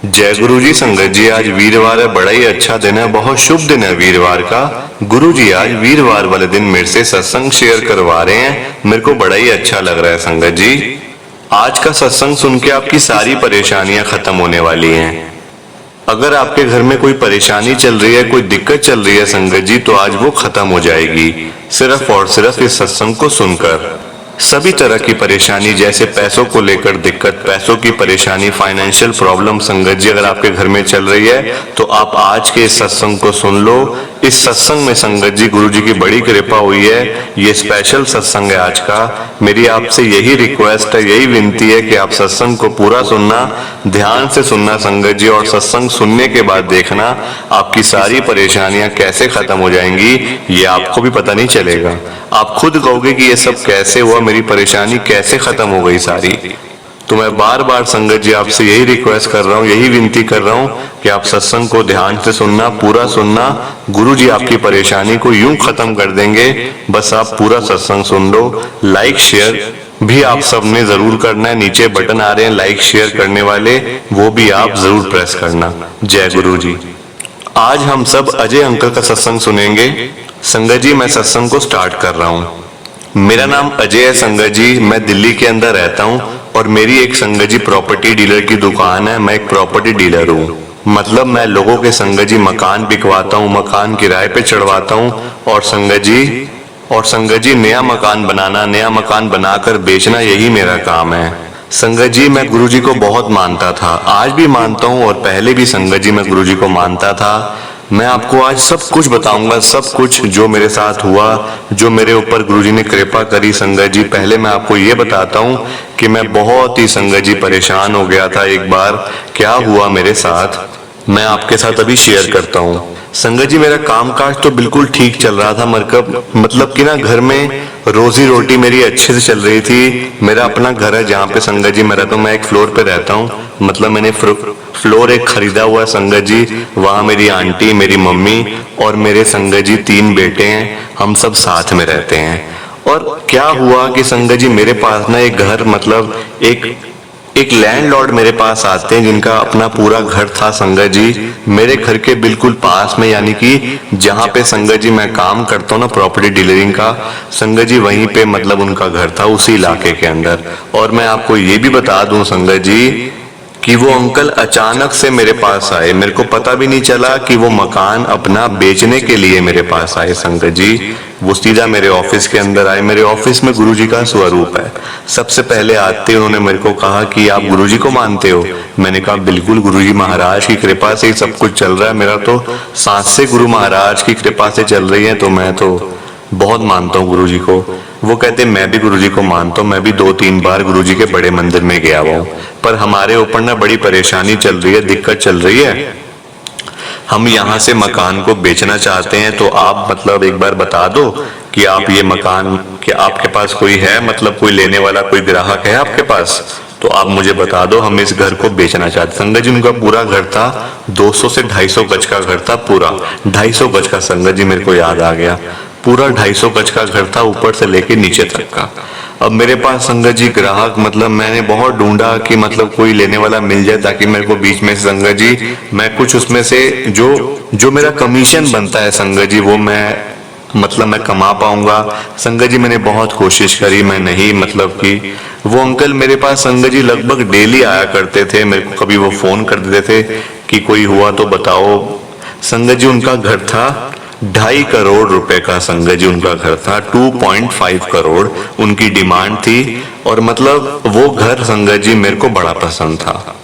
जय गुरु जी। संगत जी, आज वीरवार है, बड़ा ही अच्छा दिन है, बहुत शुभ दिन है वीरवार का। गुरु जी आज वीरवार वाले दिन मेरे से सत्संग शेयर करवा रहे हैं, मेरे को बड़ा ही अच्छा लग रहा है संगत जी। आज का सत्संग सुन के आपकी सारी परेशानियां खत्म होने वाली हैं। अगर आपके घर में कोई परेशानी चल रही है, कोई दिक्कत चल रही है संगत जी, तो आज वो खत्म हो जाएगी सिर्फ और सिर्फ इस सत्संग को सुनकर। सभी तरह की परेशानी, जैसे पैसों को लेकर दिक्कत, पैसों की परेशानी, फाइनेंशियल प्रॉब्लम संगत जी अगर आपके घर में चल रही है तो आप आज के इस सत्संग को सुन लो। इस सत्संग में संगत जी गुरु जी की बड़ी कृपा हुई है, ये स्पेशल सत्संग है आज का। मेरी आपसे यही रिक्वेस्ट है, यही विनती है कि आप सत्संग को पूरा सुनना, ध्यान से सुनना संगत जी, और सत्संग सुनने के बाद देखना आपकी सारी परेशानियां कैसे खत्म हो जाएंगी, ये आपको भी पता नहीं चलेगा। आप खुद कहोगे कि ये सब कैसे हुआ, मेरी परेशानी कैसे खत्म हो गई सारी। तो मैं बार बार संगत जी आपसे यही रिक्वेस्ट कर रहा हूँ, यही विनती कर रहा हूँ कि आप सत्संग को ध्यान से सुनना, पूरा सुनना। गुरु जी आपकी परेशानी को यूं खत्म कर देंगे, बस आप पूरा सत्संग सुन लो। लाइक शेयर भी आप सबने जरूर करना है, नीचे बटन आ रहे हैं लाइक शेयर करने वाले, वो भी आप जरूर प्रेस करना। जय गुरु जी। आज हम सब अजय अंकल का सत्संग सुनेंगे। संगत जी मैं सत्संग को स्टार्ट कर रहा हूँ। मेरा नाम अजय है संगत जी, मैं दिल्ली के अंदर रहता हूँ और मेरी एक संगत जी प्रॉपर्टी डीलर की दुकान है। मैं एक प्रॉपर्टी डीलर हूँ, मतलब मैं लोगों के संगत जी मकान बिकवाता हूँ, मकान किराए पे चढ़वाता हूँ, और संगत जी नया मकान बनाना, नया मकान बनाकर बेचना, यही मेरा काम है। संगत जी मैं गुरु जी को बहुत मानता था, आज भी मानता हूँ, और पहले भी संगत जी मैं गुरु जी को मानता था। मैं आपको आज सब कुछ बताऊंगा, सब कुछ जो मेरे साथ हुआ, जो मेरे ऊपर गुरु जी ने कृपा करी। संगत जी पहले मैं आपको ये बताता हूँ कि मैं बहुत ही संगत जी परेशान हो गया था एक बार। क्या हुआ मेरे साथ, मैं आपके साथ अभी शेयर करता हूँ। संगत जी मेरा कामकाज तो बिल्कुल ठीक चल रहा था, मतलब कि ना घर में रोजी रोटी मेरी अच्छे से चल रही थी। मेरा अपना घर है जहाँ पे संगत जी मैं रहता हूँ, मैं एक फ्लोर पे रहता हूँ, मतलब मैंने फ्लोर एक खरीदा हुआ है संगत जी। वहाँ मेरी आंटी, मेरी मम्मी और मेरे संगत जी 3 बेटे हैं, हम सब साथ में रहते हैं। और क्या हुआ कि संगत जी मेरे पास ना एक घर, मतलब एक लैंडलॉर्ड मेरे पास आते हैं जिनका अपना पूरा घर था संगत जी, मेरे घर के बिल्कुल पास में, यानी कि जहाँ पे संगत जी मैं काम करता हूँ ना प्रॉपर्टी डीलरिंग का, संगत जी वहीं पे मतलब उनका घर था, उसी इलाके के अंदर। और मैं आपको ये भी बता दूं संगत जी कि वो अंकल अचानक से मेरे पास आए, मेरे को पता भी नहीं चला कि वो मकान अपना बेचने के लिए मेरे पास आए संगत जी। वो सीधा मेरे ऑफिस के अंदर आए। मेरे ऑफिस में गुरुजी का स्वरूप है। सबसे पहले आते उन्होंने मेरे को कहा कि आप गुरुजी को मानते हो? मैंने कहा बिल्कुल, गुरुजी महाराज की कृपा से ही सब कुछ चल रहा है, मेरा तो सांस से गुरु महाराज की कृपा से चल रही है, तो मैं तो बहुत मानता हूँ गुरुजी को। वो कहते मैं भी गुरुजी को मानता हूँ, मैं भी 2-3 बार गुरुजी के बड़े मंदिर में गया हुआ हूँ, पर हमारे ऊपर ना बड़ी परेशानी चल रही है, दिक्कत चल रही है। हम यहाँ से मकान को बेचना चाहते हैं, तो आप मतलब एक बार बता दो कि आप ये मकान, कि आपके पास कोई है, मतलब कोई लेने वाला, कोई ग्राहक है आपके पास, तो आप मुझे बता दो, हम इस घर को बेचना चाहते। संगत जी उनका पूरा घर था, 200 से 250 गज का घर था, पूरा 250 गज का। संगत जी मेरे को याद आ गया, पूरा 250 गज का घर था, ऊपर से लेके नीचे तक का। अब मेरे पास संगत जी ग्राहक, मतलब मैंने बहुत ढूंढा कि मतलब कोई लेने वाला मिल जाए, ताकि मेरे को बीच में संगत जी मैं कुछ उसमें से जो मेरा कमीशन बनता है संगत जी, वो मैं कमा पाऊंगा। संगत जी मैंने बहुत कोशिश करी, मैं नहीं, मतलब कि वो अंकल मेरे पास संगत जी लगभग डेली आया करते थे मेरे को, कभी वो फोन कर देते थे कि कोई हुआ तो बताओ। संगत जी उनका घर था 2.5 करोड़ रुपए का, संगत जी उनका घर था 2.5 करोड़ उनकी डिमांड थी। और मतलब वो घर संगत जी मेरे को बड़ा पसंद था।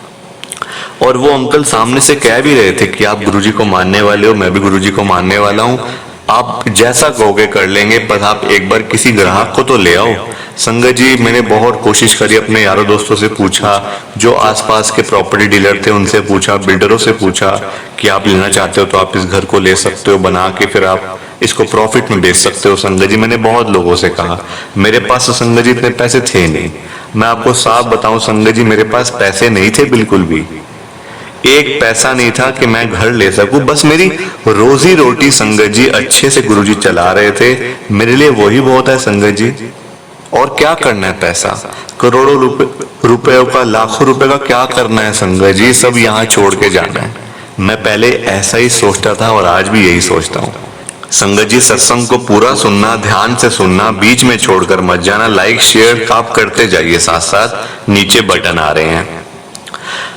और वो अंकल सामने से कह भी रहे थे कि आप गुरुजी को मानने वाले हो, मैं भी गुरुजी को मानने वाला हूँ, आप जैसा कहोगे कर लेंगे, पर आप एक बार किसी ग्राहक को तो ले आओ। संगत जी मैंने बहुत कोशिश करी, अपने यारों दोस्तों से पूछा, जो आसपास के प्रॉपर्टी डीलर थे उनसे पूछा, बिल्डरों से पूछा कि आप लेना चाहते हो तो आप इस घर को ले सकते हो, बना के फिर आप इसको प्रॉफिट में बेच सकते हो। संगत जी मैंने बहुत लोगों से कहा, मेरे पास संगत जी इतने पैसे थे नहीं। मैं आपको साफ बताऊं संगत जी, मेरे पास पैसे नहीं थे, बिल्कुल भी एक पैसा नहीं था कि मैं घर ले सकूं। बस मेरी रोजी रोटी संगत जी अच्छे से गुरुजी चला रहे थे, मेरे लिए वही बहुत है संगत जी। और क्या करना है पैसा, करोड़ों रुपयों का, लाखों रुपए का क्या करना है संगत जी, सब यहाँ छोड़ के जाना है। मैं पहले ऐसा ही सोचता था और आज भी यही सोचता हूँ। संगत जी सत्संग को पूरा सुनना, ध्यान से सुनना, बीच में छोड़कर मत जाना। लाइक शेयर आप करते जाइए, साथ साथ नीचे बटन आ रहे हैं।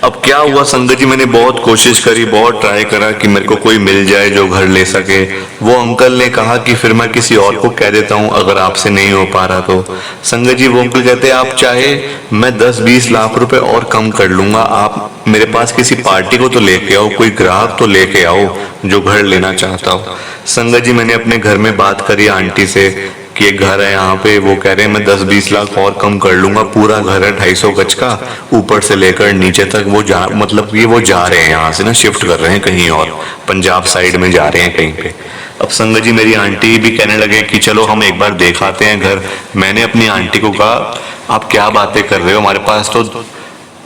अब क्या हुआ संगत जी, मैंने बहुत कोशिश करी, बहुत ट्राई करा कि मेरे को कोई मिल जाए जो घर ले सके। वो अंकल ने कहा कि फिर मैं किसी और को कह देता हूँ अगर आपसे नहीं हो पा रहा तो। संगत जी वो अंकल कहते आप चाहे मैं 10-20 लाख रुपए और कम कर लूंगा, आप मेरे पास किसी पार्टी को तो लेके आओ, कोई ग्राहक तो लेके आओ जो घर लेना चाहता हो। संगत जी मैंने अपने घर में बात करी आंटी से कि एक घर है यहाँ पे, वो कह रहे हैं मैं 10-20 लाख और कम कर लूंगा, पूरा घर है 250 गज का, ऊपर से लेकर नीचे तक। वो जा मतलब ये वो जा रहे हैं यहाँ से ना, शिफ्ट कर रहे हैं कहीं और, पंजाब साइड में जा रहे हैं कहीं पे। अब संगत जी मेरी आंटी भी कहने लगे कि चलो हम एक बार देख आते हैं घर। मैंने अपनी आंटी को कहा आप क्या बातें कर रहे हो, हमारे पास तो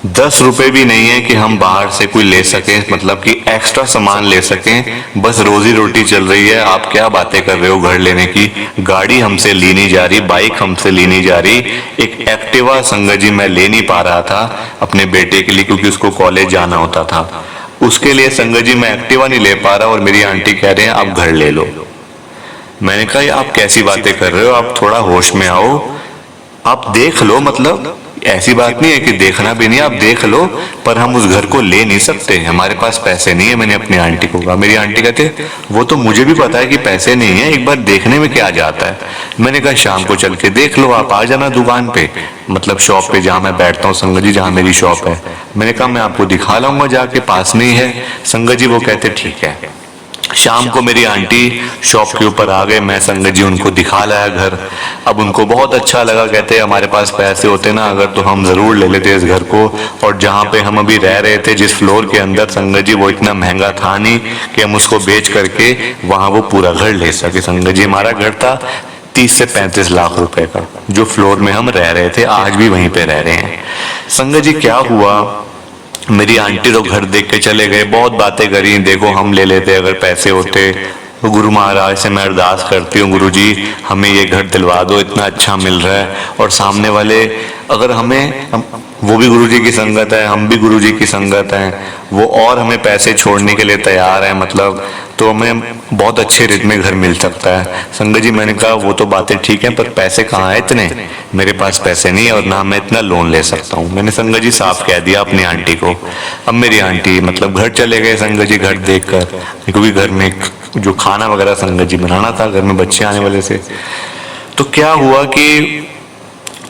10 रुपए भी नहीं है कि हम बाहर से कोई ले सकें, मतलब कि एक्स्ट्रा सामान ले सकें, बस रोजी रोटी चल रही है, आप क्या बातें कर रहे हो घर लेने की। गाड़ी हमसे ली नहीं जा रही, बाइक हमसे ली नहीं जा रही, एक एक्टिवा संगत जी मैं ले नहीं पा रहा था अपने बेटे के लिए, क्योंकि उसको कॉलेज जाना होता था, उसके लिए संगत जी मैं एक्टिवा नहीं ले पा रहा, और मेरी आंटी कह रहे हैं आप घर ले लो। मैंने कहा आप कैसी बातें कर रहे हो, आप थोड़ा होश में आओ, आप देख लो, मतलब ऐसी बात नहीं है कि देखना भी नहीं, आप देख लो, पर हम उस घर को ले नहीं सकते, हमारे पास पैसे नहीं है। मैंने अपनी आंटी को कहा। मेरी आंटी कहते वो तो मुझे भी पता है कि पैसे नहीं है, एक बार देखने में क्या जाता है। मैंने कहा शाम को चल के देख लो, आप आ जाना दुकान पे, मतलब शॉप पे जहाँ मैं बैठता हूँ संगत जी, जहाँ मेरी शॉप है। मैंने कहा मैं आपको दिखा लाऊंगा जाके, पास में ही है। संगत जी वो कहते ठीक है। शाम को मेरी आंटी शॉप के ऊपर आ गए, मैं संगत जी उनको दिखा लाया घर। अब उनको बहुत अच्छा लगा, कहते हमारे पास पैसे होते ना अगर तो हम जरूर ले लेते इस घर को। और जहाँ पे हम अभी रह रहे थे, जिस फ्लोर के अंदर संगत जी, वो इतना महंगा था नहीं कि हम उसको बेच करके वहां वो पूरा घर ले सके। संगत जी हमारा घर था 30 से 35 लाख रुपए का, जो फ्लोर में हम रह रहे थे, आज भी वहीं पे रह रहे हैं। संगत जी क्या हुआ, मेरी आंटी तो घर देख के चले गए, बहुत बातें करी, देखो हम ले लेते अगर पैसे होते। तो गुरु महाराज से मैं अरदास करती हूँ, गुरु जी हमें ये घर दिलवा दो, इतना अच्छा मिल रहा है, और सामने वाले अगर हमें, वो भी गुरु जी की संगत है, हम भी गुरु जी की संगत हैं, वो और हमें पैसे छोड़ने के लिए तैयार है, मतलब तो हमें बहुत अच्छे रेट में घर मिल सकता है। संगत जी मैंने कहा वो तो बातें ठीक है, पर पैसे कहाँ है इतने, मेरे पास पैसे नहीं है और ना मैं इतना लोन ले सकता हूँ। मैंने संगत जी साफ कह दिया अपनी आंटी को। अब मेरी आंटी मतलब घर चले गए संगत जी, घर देख कर, क्योंकि घर में जो खाना वगैरह संगत जी बनाना था, घर में बच्चे आने वाले से। तो क्या हुआ कि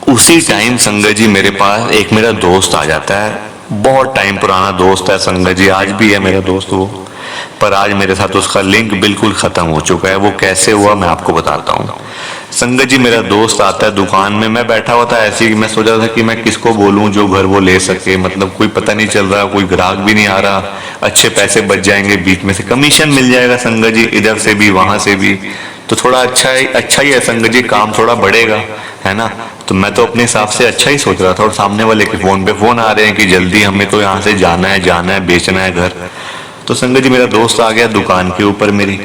उसी टाइम संगत जी मेरे पास एक मेरा दोस्त आ जाता है, बहुत टाइम पुराना दोस्त है संगत जी, आज भी है मेरा दोस्त वो, पर आज मेरे साथ उसका लिंक बिल्कुल खत्म हो चुका है। वो कैसे हुआ मैं आपको बताता हूँ। संगत जी मेरा दोस्त आता है दुकान में, मैं बैठा हुआ था ऐसे ही, मैं सोचा था कि मैं किसको बोलूं जो घर वो ले सके, मतलब कोई पता नहीं चल रहा, कोई ग्राहक भी नहीं आ रहा, अच्छे पैसे बच जाएंगे, बीच में से कमीशन मिल जाएगा संगत जी, इधर से भी वहां से भी, तो थोड़ा अच्छा ही है संगत जी, काम थोड़ा बढ़ेगा, है ना। तो मैं तो अपने हिसाब से अच्छा ही सोच रहा था, और सामने वाले के फोन पे फोन आ रहे हैं कि जल्दी हमें तो यहाँ से जाना है, बेचना है घर। तो संगत जी मेरा दोस्त आ गया दुकान के ऊपर मेरी,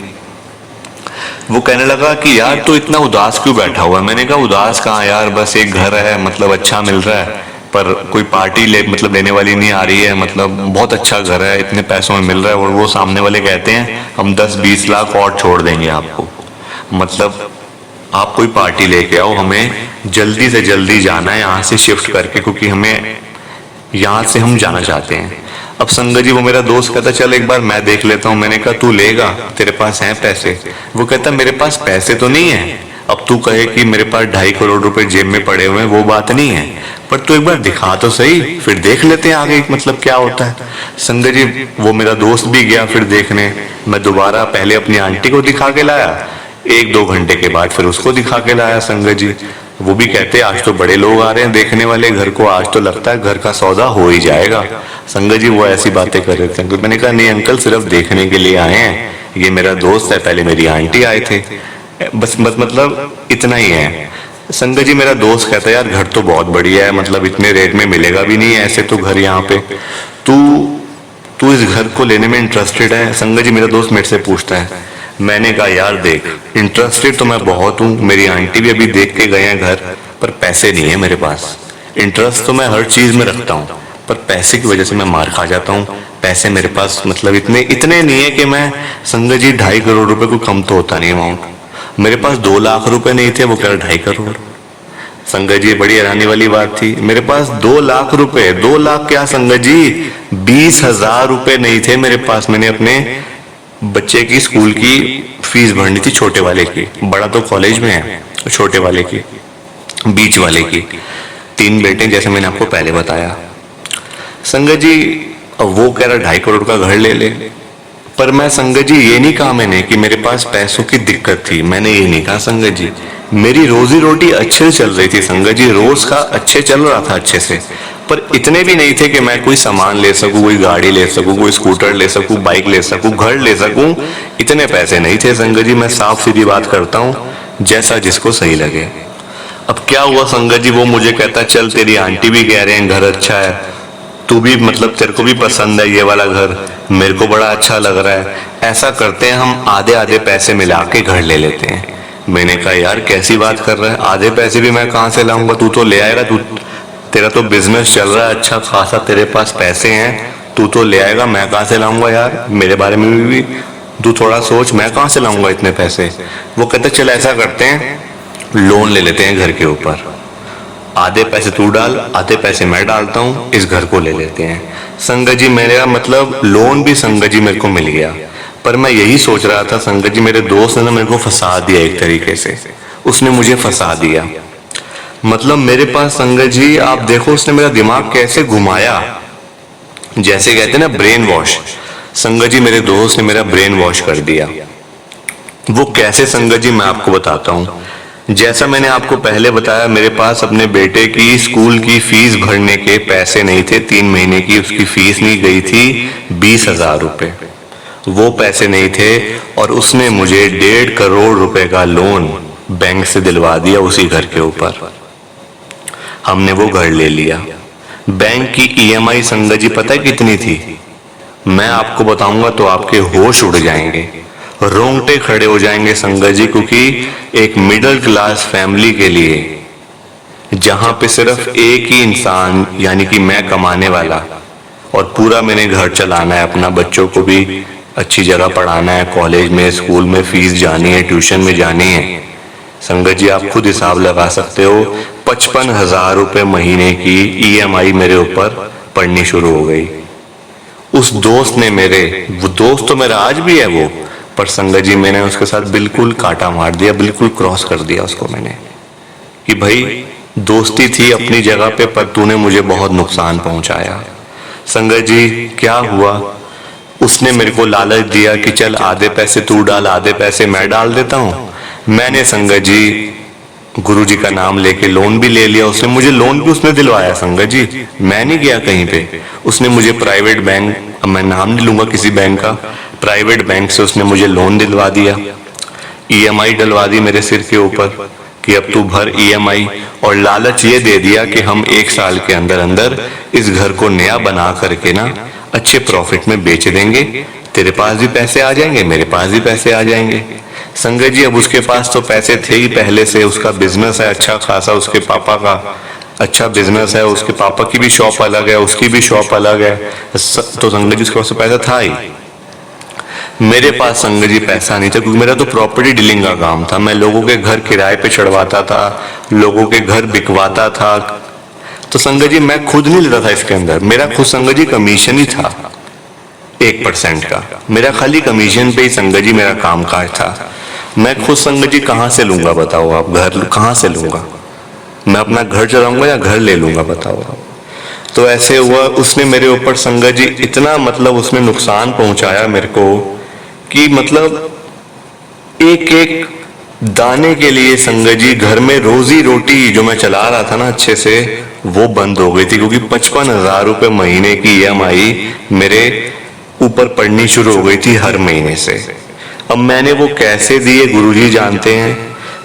वो कहने लगा कि यार तू इतना उदास क्यों बैठा हुआ है। मैंने कहा उदास कहाँ यार, बस एक घर है, मतलब अच्छा मिल रहा है, पर कोई पार्टी लेने वाली नहीं आ रही है, मतलब बहुत अच्छा घर है, इतने पैसों में मिल रहा है। और वो सामने वाले कहते हैं हम 10-20 लाख और छोड़ देंगे आपको, मतलब आप कोई पार्टी लेके आओ, हमें जल्दी से जल्दी जाना है यहाँ से शिफ्ट करके, क्योंकि हमें यहाँ से हम जाना चाहते हैं। अब संगत जी वो मेरा दोस्त कहता चल एक बार मैं देख लेता हूँ। मैंने कहा तू लेगा, तेरे पास हैं पैसे? वो कहता मेरे पास पैसे तो नहीं है, अब तू कहे कि मेरे पास 2.5 करोड़ रुपए जेब में पड़े हुए हैं, वो बात नहीं है, पर तू एक बार दिखा तो सही, फिर देख लेते हैं आगे मतलब क्या होता है। संगत जी वो मेरा दोस्त भी गया फिर देखने, मैं दोबारा पहले अपनी आंटी को दिखा के लाया, 1-2 घंटे के बाद फिर उसको दिखा के लाया संगत जी। वो भी कहते आज तो बड़े लोग आ रहे हैं देखने वाले घर को, आज तो लगता है घर का सौदा हो ही जाएगा। संगत जी वो ऐसी बातें कर रहे थे। मैंने कहा नहीं अंकल, सिर्फ देखने के लिए आए हैं, ये मेरा दोस्त है, पहले मेरी आंटी आए थे, बस मतलब इतना ही है। संगत जी मेरा दोस्त कहता है यार घर तो बहुत बढ़िया है, मतलब इतने रेट में मिलेगा भी नहीं ऐसे तो घर यहाँ पे, तू इस घर को लेने में इंटरेस्टेड है? संगत जी मेरा दोस्त मेरे से पूछता है। मैंने कहा यार देख, इंटरेस्टेड तो मैं बहुत हूँ, मेरी आंटी भी अभी देख के गए हैं घर, पर पैसे नहीं है मेरे पास। इंटरेस्ट तो मैं हर चीज में रखता हूँ, पर पैसे की वजह से मैं मार खा जाता हूँ। पैसे मेरे पास मतलब इतने नहीं है कि मैं, संगत जी 2.5 करोड़ रुपए को कम तो होता नहीं अमाउंट। मेरे पास 2 लाख रुपए नहीं थे, वो कह रहा 2.5 करोड़। संगत जी बड़ी हैरानी वाली बात थी, मेरे पास 2 लाख रुपए, 2 लाख क्या संगत जी, 20,000 रुपए नहीं थे मेरे पास। मैंने अपने बच्चे की स्कूल की फीस भरनी थी, छोटे वाले की, बड़ा तो कॉलेज में है, छोटे वाले की, बीच वाले की। 3 बेटे जैसे मैंने आपको पहले बताया। संगत जी अब वो कह रहा 2.5 करोड़ का घर ले ले, पर मैं संगत जी ये नहीं कहा मैंने कि मेरे पास पैसों की दिक्कत थी, मैंने ये नहीं कहा संगत जी। मेरी रोजी रोटी अच्छे से चल रही थी संगत जी, रोज का अच्छे चल रहा था अच्छे से, पर इतने भी नहीं थे कि मैं कोई सामान ले सकूं, कोई गाड़ी ले सकूं, कोई स्कूटर ले सकूं, बाइक ले सकूं, घर ले सकूं, इतने पैसे नहीं थे संगत जी। मैं साफ सीधी बात करता हूं, जैसा जिसको सही लगे। अब क्या हुआ संगत जी, वो मुझे कहता चल तेरी आंटी भी कह रहे हैं घर अच्छा है, तू भी मतलब तेरे को भी पसंद है ये वाला घर, मेरे को बड़ा अच्छा लग रहा है, ऐसा करते हैं हम आधे आधे पैसे मिला के घर ले लेते हैं। मैंने कहा यार कैसी बात कर रहा है, आधे पैसे भी मैं कहाँ से लाऊंगा, तू तो ले आएगा, तू तेरा तो बिजनेस चल रहा है अच्छा खासा, तेरे पास पैसे हैं, तू तो ले आएगा, मैं कहाँ से लाऊंगा यार, मेरे बारे में भी तू थोड़ा सोच, मैं कहाँ से लाऊंगा इतने पैसे। वो कहते चल ऐसा करते हैं लोन ले लेते हैं घर के ऊपर, आधे पैसे तू डाल, आधे पैसे मैं डालता हूँ, इस घर को ले लेते हैं। संगत जी मेरा मतलब लोन भी संगत जी मेरे को मिल गया, पर मैं यही सोच रहा था संगत जी, मेरे दोस्त ने ना मेरे को फंसा दिया एक तरीके से, उसने मुझे फंसा दिया। मतलब मेरे पास संगत जी आप देखो उसने मेरा दिमाग कैसे घुमाया, जैसे कहते हैं ना ब्रेन वॉश। संगत जी मेरे दोस्त ने मेरा ब्रेन वॉश कर दिया। वो कैसे संगत जी मैं आपको बताता हूँ। जैसा मैंने आपको पहले बताया, मेरे पास अपने बेटे की स्कूल की फीस भरने के पैसे नहीं थे, 3 महीने की उसकी फीस नहीं गई थी 20,000 रुपए, वो पैसे नहीं थे, और उसने मुझे 1.5 करोड़ रुपए का लोन बैंक से दिलवा दिया उसी घर के ऊपर। हमने वो घर ले लिया। बैंक की EMI संगत जी पता है कितनी थी, मैं आपको बताऊंगा तो आपके होश उड़ जाएंगे, रोंगटे खड़े हो जाएंगे संगत जी, क्योंकि एक मिडिल क्लास फैमिली के लिए जहां पे सिर्फ एक ही इंसान यानी कि मैं कमाने वाला, और पूरा मैंने घर चलाना है अपना, बच्चों को भी अच्छी जगह पढ़ाना है, कॉलेज में स्कूल में फीस जानी है, ट्यूशन में जानी है। संगत जी आप खुद हिसाब लगा सकते हो, 55,000 रुपए महीने की EMI मेरे ऊपर पड़नी शुरू हो गई। उस दोस्त ने मेरे, वो दोस्त तो मेरा आज भी है वो, पर संगत जी मैंने उसके साथ बिल्कुल कांटा मार दिया, बिल्कुल क्रॉस कर दिया उसको मैंने, कि भाई दोस्ती थी अपनी जगह पे, पर तूने मुझे बहुत नुकसान पहुंचाया। संगत जी क्या हुआ, उसने मेरे को लालच दिया कि चल आधे पैसे तू डाल, आधे पैसे मैं डाल देता हूँ। मैंने संगत जी गुरु जी का नाम लेके लोन भी ले लिया, उसने मुझे लोन भी उसने दिलवाया संगत जी, मैं नहीं गया कहीं पे, उसने मुझे प्राइवेट बैंक, मैं नाम नहीं लूंगा किसी बैंक का, प्राइवेट बैंक से उसने मुझे लोन दिलवा दिया, EMI डलवा दी मेरे सिर के ऊपर कि अब तू भर EMI, और लालच ये दे दिया कि हम 1 साल के अंदर अंदर इस घर को नया बना करके ना अच्छे प्रॉफिट में बेच देंगे, तेरे पास भी पैसे आ जाएंगे, मेरे पास भी पैसे आ जाएंगे। संगत जी अब उसके पास तो पैसे थे ही पहले से, उसका बिजनेस है अच्छा खासा, उसके पापा का अच्छा बिजनेस है, उसके पापा की भी शॉप अलग है, उसकी भी शॉप अलग है, तो संगत जी उसके पास पैसा था ही। मेरे पास संगत जी पैसा नहीं था, क्योंकि मेरा तो प्रॉपर्टी डीलिंग का काम था, मैं लोगों के घर किराए पे चढ़वाता था, लोगों के घर बिकवाता था, तो संगत जी मैं खुद नहीं लेता था इसके अंदर, मेरा खुद संगत जी कमीशन ही था 1% का, मेरा खाली कमीशन पे ही संगत जी मेरा कामकाज था। मैं खुद संगत जी कहाँ से लूंगा बताओ आप, घर कहाँ से लूंगा, मैं अपना घर चलाऊंगा या घर ले लूंगा बताओ आप। तो ऐसे हुआ, उसने मेरे ऊपर संगत जी इतना मतलब उसने नुकसान पहुंचाया मेरे को कि मतलब एक एक दाने के लिए संगत जी घर में रोजी रोटी जो मैं चला रहा था ना अच्छे से, वो बंद हो गई थी, क्योंकि 55,000 रुपए महीने की EMI मेरे ऊपर पड़नी शुरू हो गई थी हर महीने से। अब मैंने वो कैसे दिए गुरुजी जानते हैं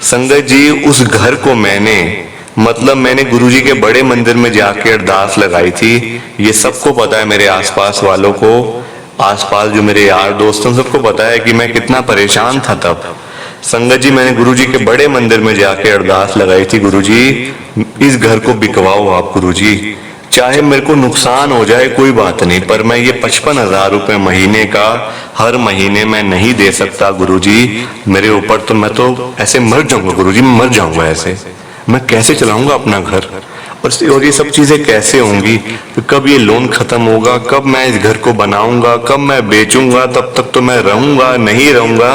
संगत जी। उस घर को मैंने गुरुजी के बड़े मंदिर में जाके अरदास लगाई थी, ये सबको पता है, मेरे आसपास वालों को, आसपास जो मेरे यार दोस्तों सबको पता है कि मैं कितना परेशान था तब। संगत जी मैंने गुरुजी के बड़े मंदिर में जाके अरदास लगाई थी, गुरुजी इस घर को बिकवाओ आप गुरुजी, चाहे मेरे को नुकसान हो जाए कोई बात नहीं, पर मैं ये 55,000 रुपए महीने का हर महीने मैं नहीं दे सकता गुरुजी, मेरे ऊपर तो मैं तो ऐसे मर जाऊंगा गुरुजी, मैं मर जाऊंगा ऐसे, मैं कैसे चलाऊंगा अपना घर, और ये सब चीजें कैसे होंगी, कब ये लोन खत्म होगा, कब मैं इस घर को बनाऊंगा, कब मैं बेचूंगा, तब तक तो मैं रहूंगा नहीं रहूंगा,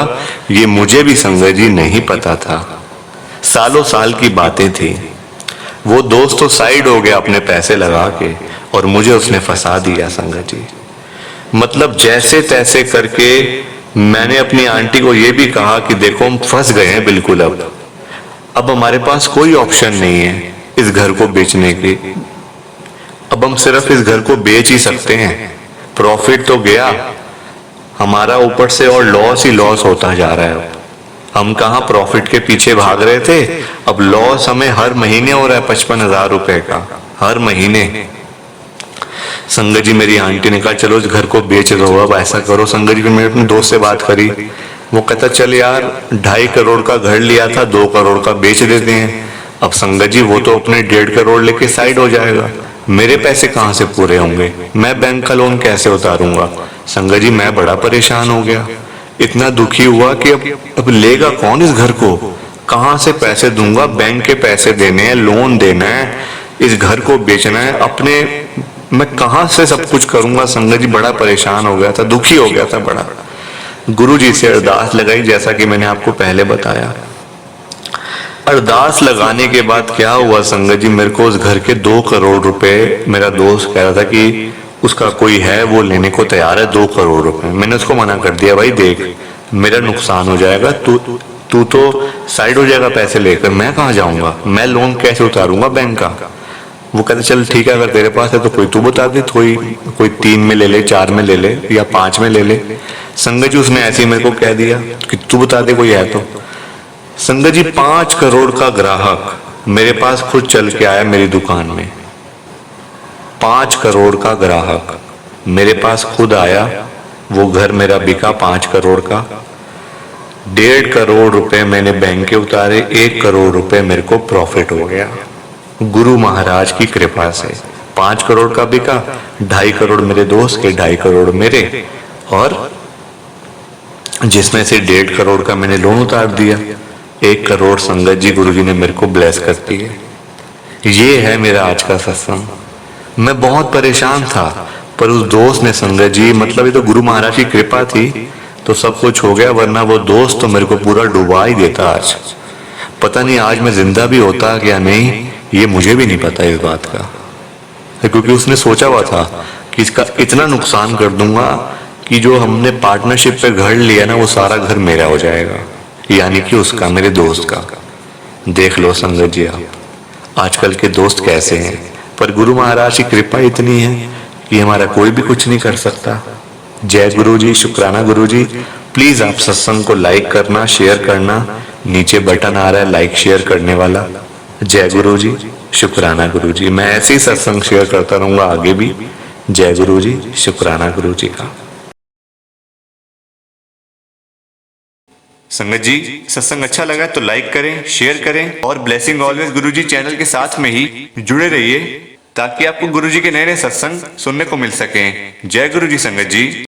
ये मुझे भी संगत जी नहीं पता था। सालों साल की बातें थी। वो दोस्त तो साइड हो गया अपने पैसे लगा के, और मुझे उसने फंसा दिया संगत जी। मतलब जैसे तैसे करके मैंने अपनी आंटी को ये भी कहा कि देखो हम फंस गए हैं बिल्कुल, अब हमारे पास कोई ऑप्शन नहीं है इस घर को बेचने की, अब हम सिर्फ इस घर को बेच ही सकते हैं, प्रॉफिट तो गया हमारा ऊपर से और लॉस ही लॉस होता जा रहा है। हम कहाँ प्रॉफिट के पीछे भाग रहे थे, अब लॉस हमें हर महीने हो रहा है 55,000 रुपए का हर महीने। संगत जी मेरी आंटी ने कहा चलो इस घर को बेच दो, अब ऐसा करो संगत जी, मैंने अपने दोस्त से बात करी, वो कहता चल यार 2.5 करोड़ का घर लिया था 2 करोड़ का बेच देते हैं। अब संगत जी वो तो अपने 1.5 करोड़ लेके साइड हो जाएगा, मेरे पैसे कहाँ से पूरे होंगे, मैं बैंक का लोन कैसे उतारूंगा। संगत जी मैं बड़ा परेशान हो गया, इतना दुखी हुआ कि अब लेगा कौन इस घर को, कहाँ से पैसे दूंगा, बैंक के पैसे देने हैं, लोन देना है, इस घर को बेचना है, अपने मैं कहाँ से सब कुछ करूंगा। संगत जी बड़ा परेशान हो गया था, दुखी हो गया था बड़ा। गुरु जी से अरदास लगाई जैसा कि मैंने आपको पहले बताया। अरदास लगाने के बाद क्या हुआ संगत जी, मेरे को उस घर के 2 करोड़ रुपए मेरा दोस्त कह रहा था कि उसका कोई है वो लेने को तैयार है 2 करोड़ रुपए। मैंने उसको मना कर दिया, भाई देख मेरा नुकसान हो जाएगा, तू तो साइड हो जाएगा पैसे लेकर, मैं कहाँ जाऊंगा, मैं लोन कैसे उतारूंगा बैंक का। वो कहते चल ठीक है अगर तेरे पास है तो कोई तू बता दे, कोई 3 में ले ले, 4 में ले ले या 5 में ले ले। संगत जी उसने ऐसे ही मेरे को कह दिया कि तू बता दे कोई है तो। संगत जी 5 करोड़ का ग्राहक मेरे पास खुद चल के आया मेरी दुकान में, 5 करोड़ का ग्राहक मेरे पास खुद आया, वो घर मेरा बिका 5 करोड़ का। 1.5 करोड़ रुपए मैंने बैंक के उतारे, 1 करोड़ रुपए मेरे को प्रॉफिट हो गया गुरु महाराज की कृपा से। 5 करोड़ का बिका, 2.5 करोड़ मेरे दोस्त के, 2.5 करोड़ मेरे, और जिसमें से 1.5 करोड़ का मैंने लोन उतार दिया। 1 करोड़ संगत जी गुरुजी ने मेरे को ब्लेस कर दी है। ये है मेरा आज का सत्संग। मैं बहुत परेशान था पर उस दोस्त ने संगत जी, मतलब ये तो गुरु महाराज की कृपा थी तो सब कुछ हो गया, वरना वो दोस्त तो मेरे को पूरा डुबा ही देता आज। पता नहीं आज मैं जिंदा भी होता या नहीं, ये मुझे भी नहीं पता इस बात का, क्योंकि उसने सोचा हुआ था कि इसका इतना नुकसान कर दूंगा कि जो हमने पार्टनरशिप पे घर लिया ना वो सारा घर मेरा हो जाएगा, यानी कि उसका, मेरे दोस्त का। देख लो संगत जी आप आजकल के दोस्त कैसे हैं, पर गुरु महाराज की कृपा इतनी है कि हमारा कोई भी कुछ नहीं कर सकता। जय गुरु जी, शुक्राना गुरु जी। प्लीज आप सत्संग को लाइक करना, शेयर करना, नीचे बटन आ रहा है लाइक शेयर करने वाला। जय गुरु जी, शुक्राना गुरु जी। मैं ऐसे ही सत्संग शेयर करता रहूंगा आगे भी। जय गुरु जी, शुक्राना गुरु जी का। संगत जी सत्संग अच्छा लगा तो लाइक करें, शेयर करें, और ब्लेसिंग ऑलवेज गुरु जी चैनल के साथ में ही जुड़े रहिए ताकि आपको गुरु जी के नए नए सत्संग सुनने को मिल सकें। जय गुरु जी संगत जी।